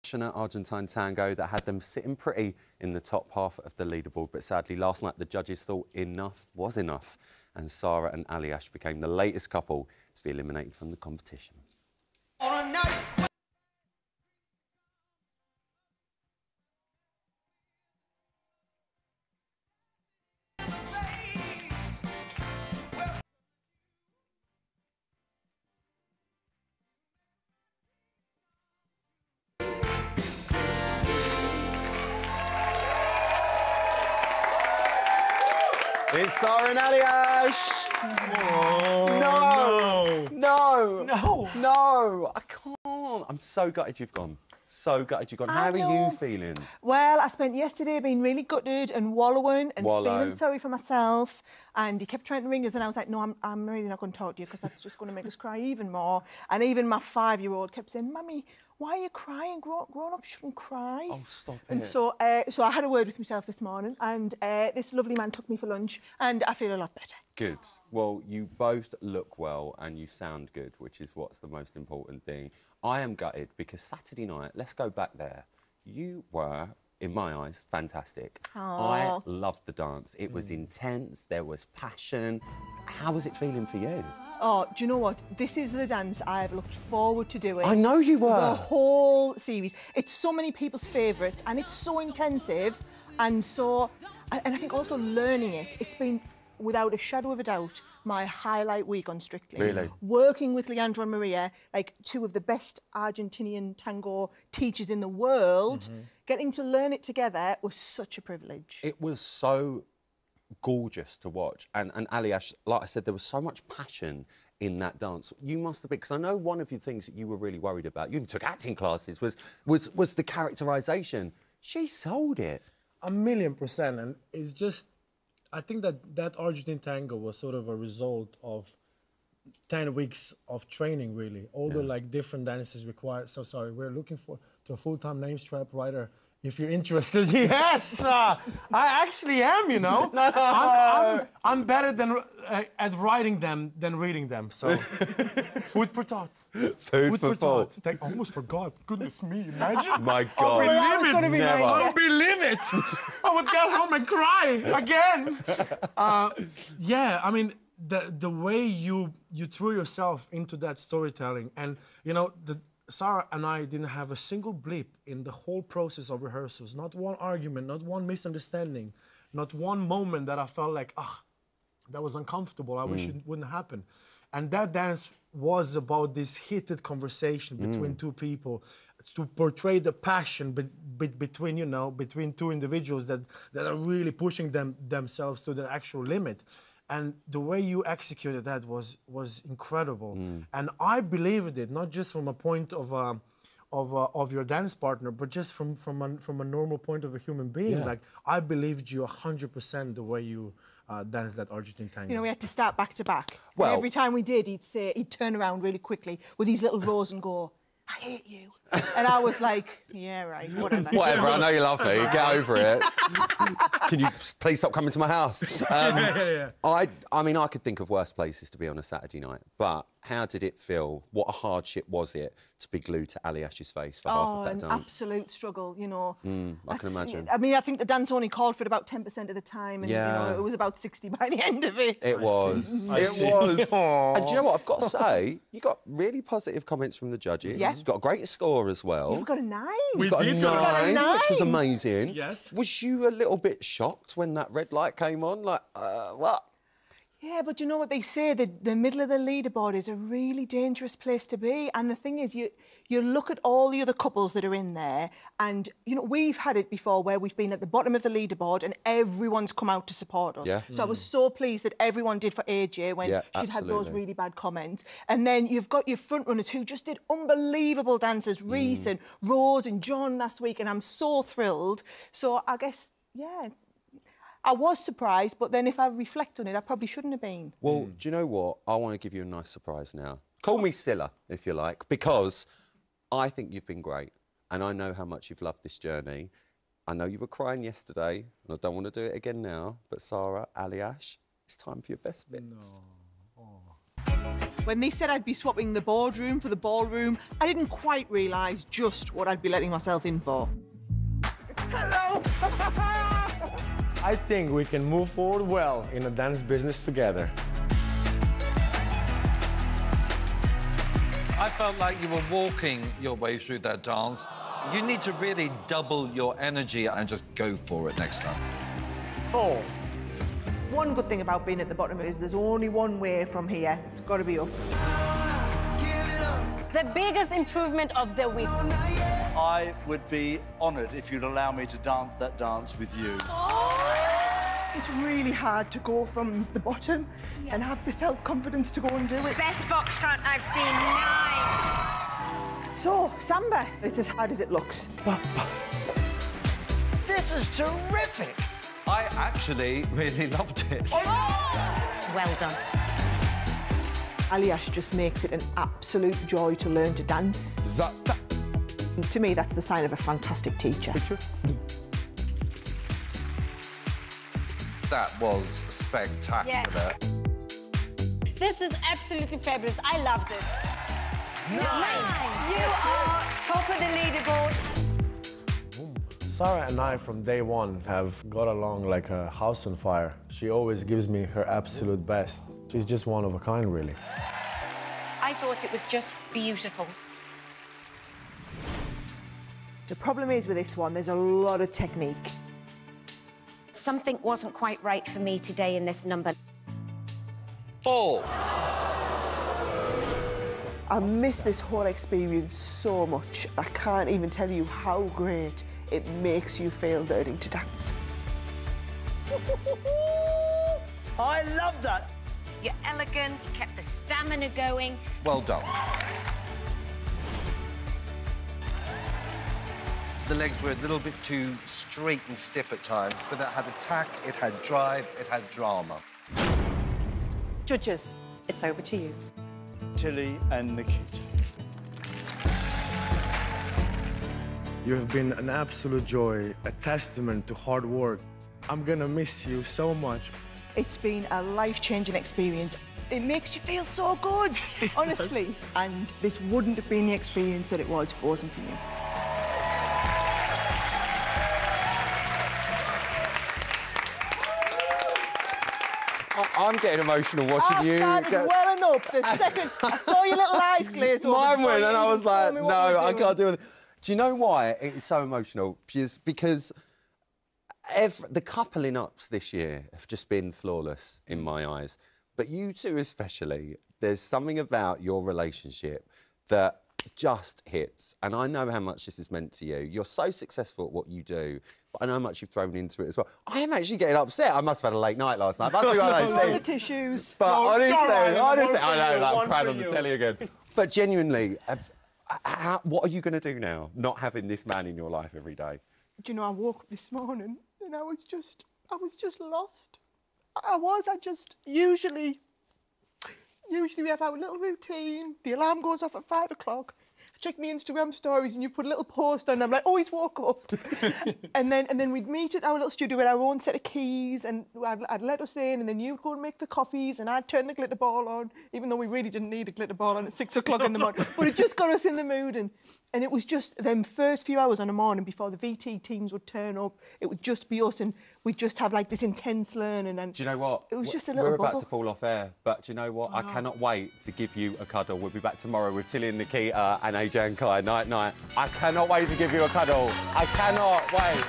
Passionate Argentine tango that had them sitting pretty in the top half of the leaderboard, but sadly last night the judges thought enough was enough, and Sara and Aljaz became the latest couple to be eliminated from the competition. It's Sara and Aljaz! Oh, No! I can't! I'm so gutted you've gone. So gutted you've gone. How are you feeling? Well, I spent yesterday being really gutted and wallowing and feeling sorry for myself. And he kept trying to ring us, and I was like, no, I'm really not going to talk to you because that's just going to make us cry even more. And even my 5-year-old kept saying, Mummy, why are you crying? Grown-ups shouldn't cry. Oh, stop it. And so I had a word with myself this morning, and this lovely man took me for lunch, and I feel a lot better. Good. Well, you both look well and you sound good, which is what's the most important thing. I am gutted because Saturday night, let's go back there, you were, in my eyes, fantastic. Aww. I loved the dance. It was intense, there was passion. How was it feeling for you? Oh, do you know what? This is the dance I've looked forward to doing. I know you were. The whole series. It's so many people's favourite, and it's so intensive, and I think also learning it. It's been, without a shadow of a doubt, my highlight week on Strictly. Really? Working with Leandro and Maria, like two of the best Argentinian tango teachers in the world, getting to learn it together was such a privilege. It was so gorgeous to watch. And Aljaz, like I said, there was so much passion in that dance. You must have been, because I know one of the things that you were really worried about, you even took acting classes, was the characterisation. She sold it. 1,000,000%. And it's just, I think that Argentine tango was sort of a result of 10 weeks of training, really. All the like different dances required. So sorry, we're looking to a full-time name strap writer. If you're interested, yes, I actually am. You know, I'm better at writing them than reading them. So, food for thought. Food for thought. I almost forgot. Goodness me, imagine. My God. I don't believe it. I would get home and cry again. Yeah, I mean, the way you threw yourself into that storytelling, and you know Sara and I didn't have a single bleep in the whole process of rehearsals. Not one argument, not one misunderstanding, not one moment that I felt like, that was uncomfortable. I wish it wouldn't happen. And that dance was about this heated conversation between two people to portray the passion between two individuals that are really pushing themselves to their actual limit. And the way you executed that was incredible, and I believed it not just from a point of your dance partner, but just from a normal point of a human being. Like I believed you 100% the way you danced that Argentine tango. You know, we had to start back to back. Well, and every time we did, he'd turn around really quickly with these little rows and go, I hate you. And I was like, yeah, right, whatever. Whatever, I know you love me, get over it. Can you please stop coming to my house? I mean, I could think of worse places to be on a Saturday night, but how did it feel? What a hardship was it to be glued to Aljaz's face for half of that dance? An absolute struggle, you know. I can imagine. I mean, I think the dance only called for it about 10% of the time, and you know, it was about 60 by the end of it. It was. It was. And do you know what? I've got to say, you got really positive comments from the judges. Yeah. You got a great score as well. Yeah, we got a 9. We got a 9, which was amazing. Yes. Was you a little bit shocked when that red light came on? Like, what? Yeah, but you know what they say, the middle of the leaderboard is a really dangerous place to be. And the thing is, you look at all the other couples that are in there, and, you know, we've had it before where we've been at the bottom of the leaderboard and everyone's come out to support us. Yeah. So I was so pleased that everyone did for AJ when she'd had those really bad comments. And then you've got your front runners who just did unbelievable dances, Reese and Rose and John last week, and I'm so thrilled. So I guess, yeah, I was surprised, but then if I reflect on it, I probably shouldn't have been. Well, do you know what? I want to give you a nice surprise now. Call me Scylla, if you like, because I think you've been great, and I know how much you've loved this journey. I know you were crying yesterday, and I don't want to do it again now, but Sara, Aljaz, it's time for your best bits. No. Oh. When they said I'd be swapping the boardroom for the ballroom, I didn't quite realise just what I'd be letting myself in for. Hello! I think we can move forward well in the dance business together. I felt like you were walking your way through that dance. You need to really double your energy and just go for it next time. 4. One good thing about being at the bottom is there's only one way from here. It's got to be up. The biggest improvement of the week. I would be honoured if you'd allow me to dance that dance with you. It's really hard to go from the bottom and have the self-confidence to go and do it. Best foxtrot I've seen, 9. So, samba, it's as hard as it looks. This was terrific! I actually really loved it. Well done. Aljaz just makes it an absolute joy to learn to dance. And to me, that's the sign of a fantastic teacher. That was spectacular. Yes. This is absolutely fabulous. I loved it. 9. You are top of the leaderboard. Sarah and I, from day one, have got along like a house on fire. She always gives me her absolute best. She's just one of a kind, really. I thought it was just beautiful. The problem is with this one, there's a lot of technique. Something wasn't quite right for me today in this number. 4. I miss this whole experience so much. I can't even tell you how great it makes you feel learning to dance. I love that. You're elegant, you kept the stamina going. Well done. The legs were a little bit too straight and stiff at times, but it had attack, it had drive, it had drama. Judges, it's over to you. Tilly and Nikita. You have been an absolute joy, a testament to hard work. I'm gonna miss you so much. It's been a life-changing experience. It makes you feel so good, honestly. And this wouldn't have been the experience that it was if it wasn't for you. I'm getting emotional watching you. I started welling up the second I saw your little eyes glaze over. Mine went, and I was like, no, I can't do it. Do you know why it's so emotional? Because the coupling ups this year have just been flawless in my eyes. But you two especially, there's something about your relationship that just hits. And I know how much this has meant to you. You're so successful at what you do, but I know how much you've thrown into it as well. I am actually getting upset. I must have had a late night last night. Must be one of those things. The tissues. But honestly, I know, you, I'm crying on the telly again. But genuinely, what are you going to do now, not having this man in your life every day? Do you know, I woke up this morning and I was just lost. Usually we have our little routine. The alarm goes off at 5 o'clock. I check my Instagram stories and you put a little post on. I'm like, oh, he's woke up. and then we'd meet at our little studio with our own set of keys, and I'd let us in, and then you'd go and make the coffees, and I'd turn the glitter ball on, even though we really didn't need a glitter ball on at 6 o'clock in the morning. But it just got us in the mood, and it was just them first few hours on the morning before the VT teams would turn up. It would just be us, and we'd just have like this intense learning. And do you know what? It was just a little We're bubble. about to fall off air, but do you know what? I cannot wait to give you a cuddle. We'll be back tomorrow with Tilly and Nikita and AJ and Kai. Night, night. I cannot wait to give you a cuddle. I cannot wait.